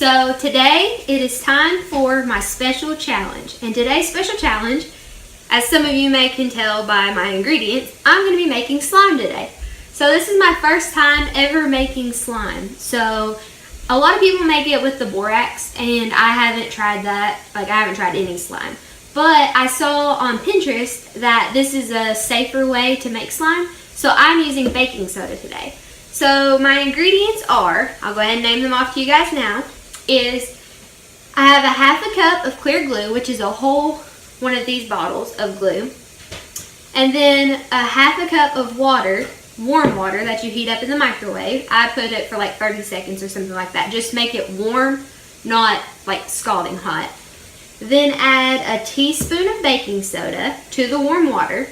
So today it is time for my special challenge. And today's special challenge, as some of you may can tell by my ingredients, I'm going to be making slime today. So this is my first time ever making slime. So a lot of people make it with the borax, and I haven't tried that. Like, I haven't tried any slime. But I saw on Pinterest that this is a safer way to make slime. So I'm using baking soda today. So my ingredients are, I'll go ahead and name them off to you guys now, is I have a half a cup of clear glue, which is a whole one of these bottles of glue. And then a half a cup of water, warm water that you heat up in the microwave. I put it for like 30 seconds or something like that. Just make it warm, not like scalding hot. Then add a teaspoon of baking soda to the warm water.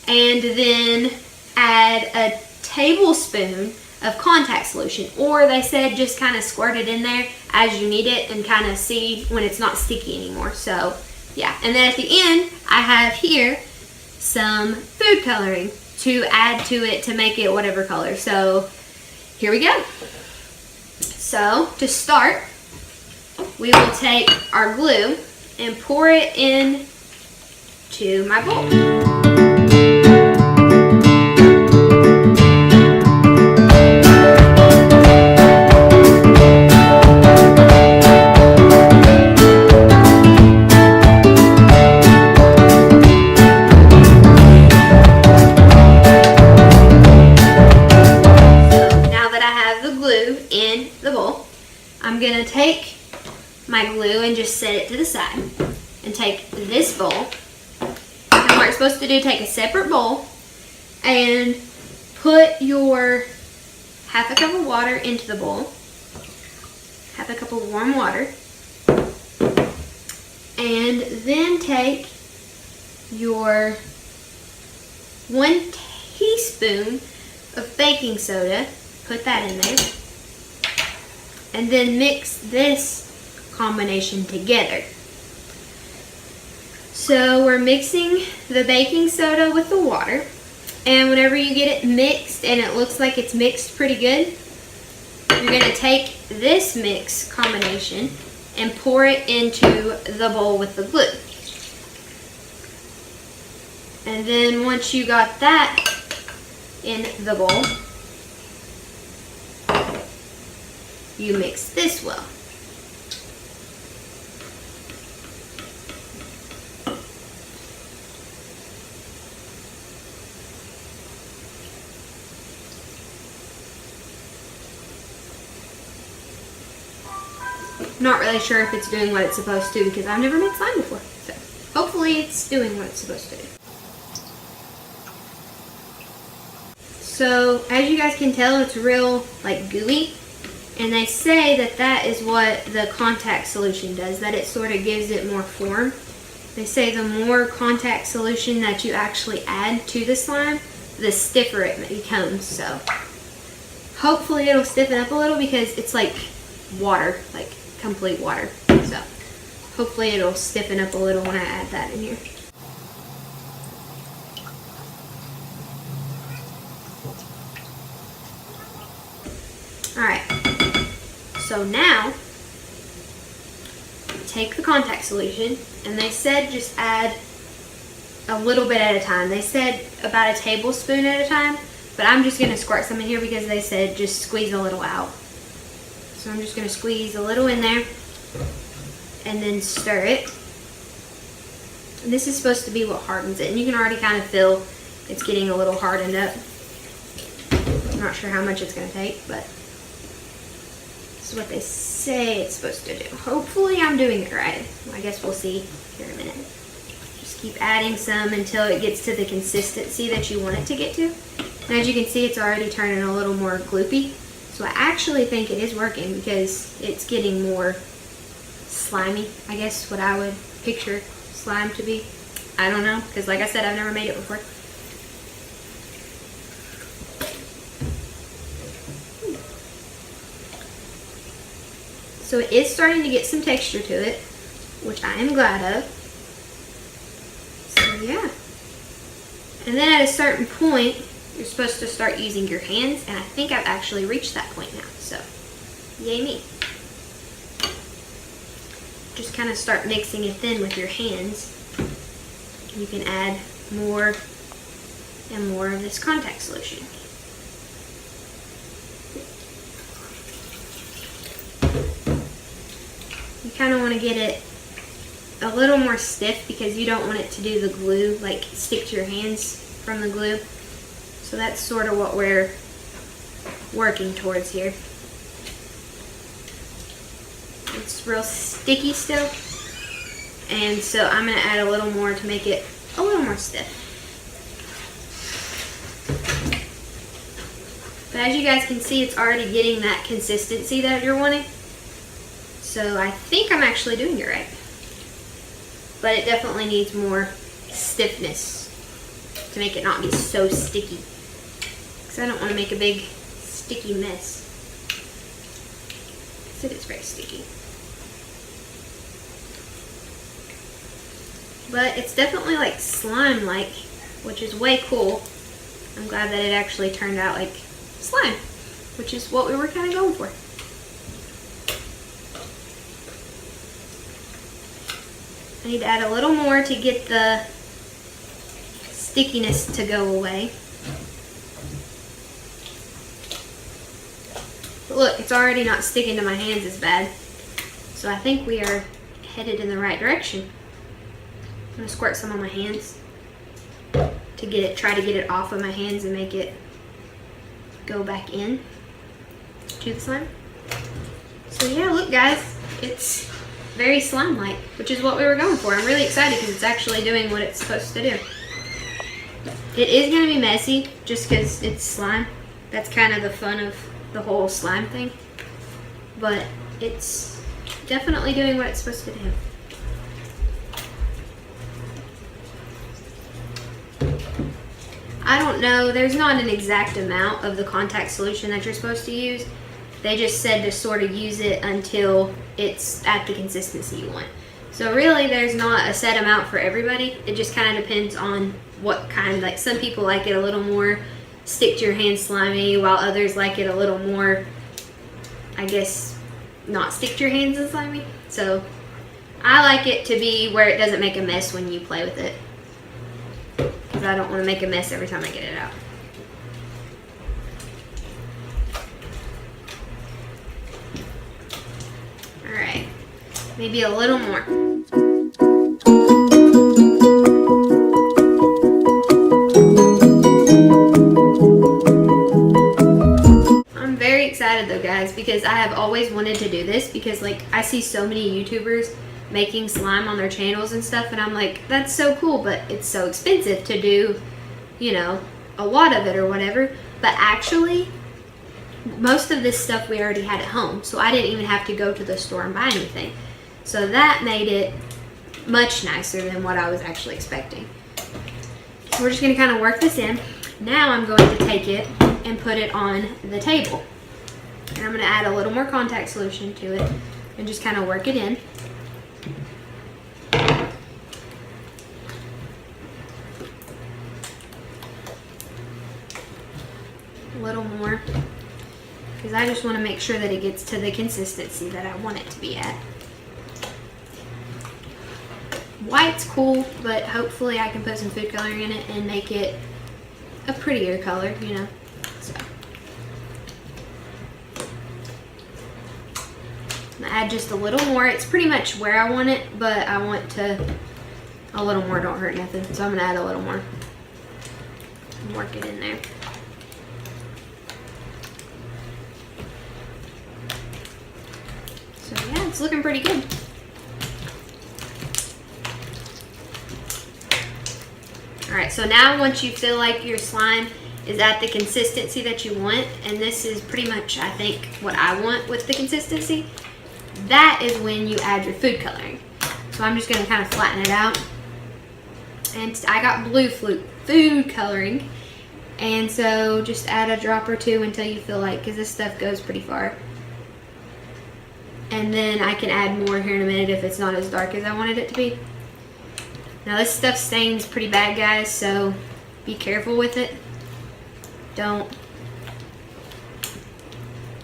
And then add a tablespoon of contact solution, or they said just kind of squirt it in there as you need it and kind of see when it's not sticky anymore. So yeah, and then at the end I have here some food coloring to add to it to make it whatever color. So here we go. So to start, we will take our glue and pour it in to my bowl. I'm going to take my glue and just set it to the side and take this bowl, and what you're supposed to do, take a separate bowl and put your half a cup of water into the bowl, half a cup of warm water, and then take your 1 teaspoon of baking soda, put that in there, and then mix this combination together. So we're mixing the baking soda with the water, and whenever you get it mixed and it looks like it's mixed pretty good, you're going to take this mix combination and pour it into the bowl with the glue. And then once you got that in the bowl, you mix this well. Not really sure if it's doing what it's supposed to because I've never made slime before. So hopefully it's doing what it's supposed to do. So as you guys can tell, it's real like gooey. And they say that that is what the contact solution does, that it sort of gives it more form. They say the more contact solution that you actually add to the slime, the stiffer it becomes. So hopefully it'll stiffen up a little because it's like water, like complete water. So hopefully it'll stiffen up a little when I add that in here. Alright. So now, take the contact solution, and they said just add a little bit at a time. They said about a tablespoon at a time, but I'm just going to squirt some in here because they said just squeeze a little out. So I'm just going to squeeze a little in there, and then stir it. And this is supposed to be what hardens it, and you can already kind of feel it's getting a little hardened up. I'm not sure how much it's going to take, but what they say it's supposed to do. Hopefully I'm doing it right. I guess we'll see here in a minute. Just keep adding some until it gets to the consistency that you want it to get to. And as you can see, it's already turning a little more gloopy. So I actually think it is working because it's getting more slimy, I guess what I would picture slime to be. I don't know, because like I said, I've never made it before. So it is starting to get some texture to it, which I am glad of. So yeah. And then at a certain point, you're supposed to start using your hands, and I think I've actually reached that point now. So, yay me. just kind of start mixing it in with your hands. You can add more and more of this contact solution. You kind of want to get it a little more stiff because you don't want it to do the glue, like stick to your hands from the glue. So that's sort of what we're working towards here. It's real sticky still, and so I'm going to add a little more to make it a little more stiff. But as you guys can see, it's already getting that consistency that you're wanting. So I think I'm actually doing it right. But it definitely needs more stiffness to make it not be so sticky. Because I don't want to make a big sticky mess. Because it is very sticky. But it's definitely like slime-like, which is way cool. I'm glad that it actually turned out like slime, which is what we were kind of going for. I need to add a little more to get the stickiness to go away. But look, it's already not sticking to my hands as bad. So I think we are headed in the right direction. I'm going to squirt some on my hands to get it, try to get it off of my hands and make it go back in to the slime. So yeah, look guys, it's very slime-like, which is what we were going for. I'm really excited because it's actually doing what it's supposed to do. It is going to be messy just because it's slime. That's kind of the fun of the whole slime thing. But it's definitely doing what it's supposed to do. I don't know, there's not an exact amount of the contact solution that you're supposed to use. They just said to sort of use it until it's at the consistency you want. So really there's not a set amount for everybody. It just kind of depends on what kind. Like some people like it a little more stick to your hand slimy, while others like it a little more, I guess, not stick to your hands and slimy. So I like it to be where it doesn't make a mess when you play with it. Because I don't want to make a mess every time I get it out. Alright, maybe a little more. I'm very excited though guys, because I have always wanted to do this, because like I see so many YouTubers making slime on their channels and stuff, and I'm like, that's so cool, but it's so expensive to do, you know, a lot of it or whatever. But actually, most of this stuff we already had at home, so I didn't even have to go to the store and buy anything. So that made it much nicer than what I was actually expecting. So we're just going to kind of work this in. Now I'm going to take it and put it on the table. And I'm going to add a little more contact solution to it and just kind of work it in. A little more, because I just want to make sure that it gets to the consistency that I want it to be at. White's cool, but hopefully I can put some food coloring in it and make it a prettier color, you know. So I'm gonna add just a little more. It's pretty much where I want it, but I want to, a little more don't hurt nothing, so I'm gonna add a little more and work it in there. So yeah, it's looking pretty good. Alright, so now once you feel like your slime is at the consistency that you want, and this is pretty much, I think, what I want with the consistency, that is when you add your food coloring. So I'm just going to kind of flatten it out. And I got blue food coloring, and so just add a drop or two until you feel like, because this stuff goes pretty far. And then I can add more here in a minute if it's not as dark as I wanted it to be. Now this stuff stains pretty bad, guys, so be careful with it. Don't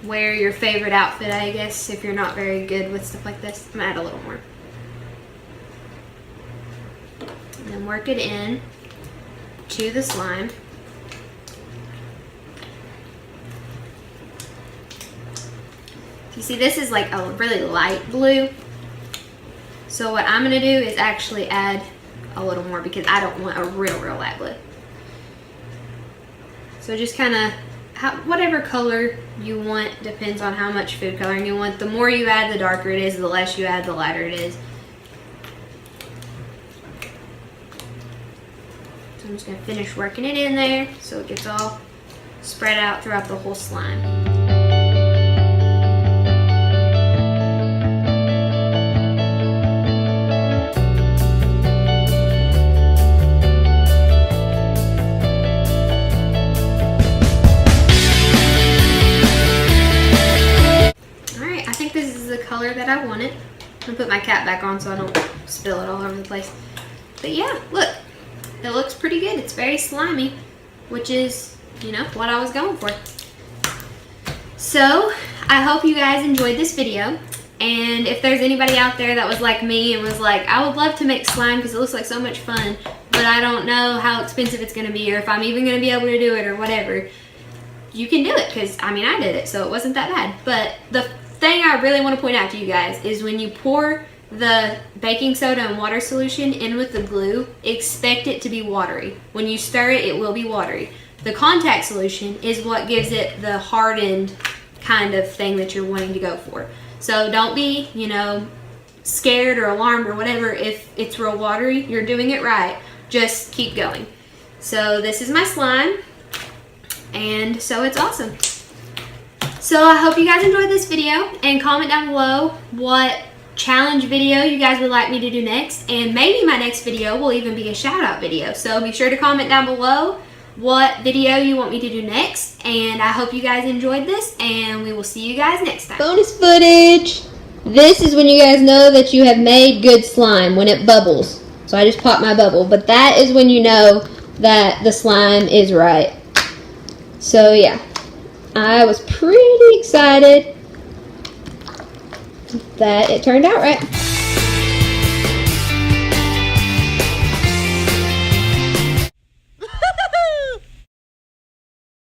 wear your favorite outfit, I guess, if you're not very good with stuff like this. I'm gonna add a little more. work it in to the slime. You see, this is like a really light blue. So what I'm gonna do is actually add a little more because I don't want a real light blue. So just kind of whatever color you want, depends on how much food coloring you want. The more you add, the darker it is. The less you add, the lighter it is. So I'm just gonna finish working it in there so it gets all spread out throughout the whole slime. This is the color that I wanted. I'm gonna put my cap back on so I don't spill it all over the place. But yeah, look, it looks pretty good. It's very slimy, which is, you know, what I was going for. So I hope you guys enjoyed this video. And if there's anybody out there that was like me and was like, I would love to make slime because it looks like so much fun, but I don't know how expensive it's gonna be or if I'm even gonna be able to do it or whatever, you can do it because, I mean, I did it, so it wasn't that bad. But the thing I really want to point out to you guys is when you pour the baking soda and water solution in with the glue, expect it to be watery. When you stir it, it will be watery. The contact solution is what gives it the hardened kind of thing that you're wanting to go for. So don't be, you know, scared or alarmed or whatever if it's real watery. You're doing it right. Just keep going. So this is my slime, and so it's awesome. So I hope you guys enjoyed this video, and comment down below what challenge video you guys would like me to do next, and maybe my next video will even be a shout out video. So be sure to comment down below what video you want me to do next, and I hope you guys enjoyed this, and we will see you guys next time. Bonus footage! This is when you guys know that you have made good slime, when it bubbles. So I just popped my bubble, but that is when you know that the slime is right. So yeah. I was pretty excited that it turned out right.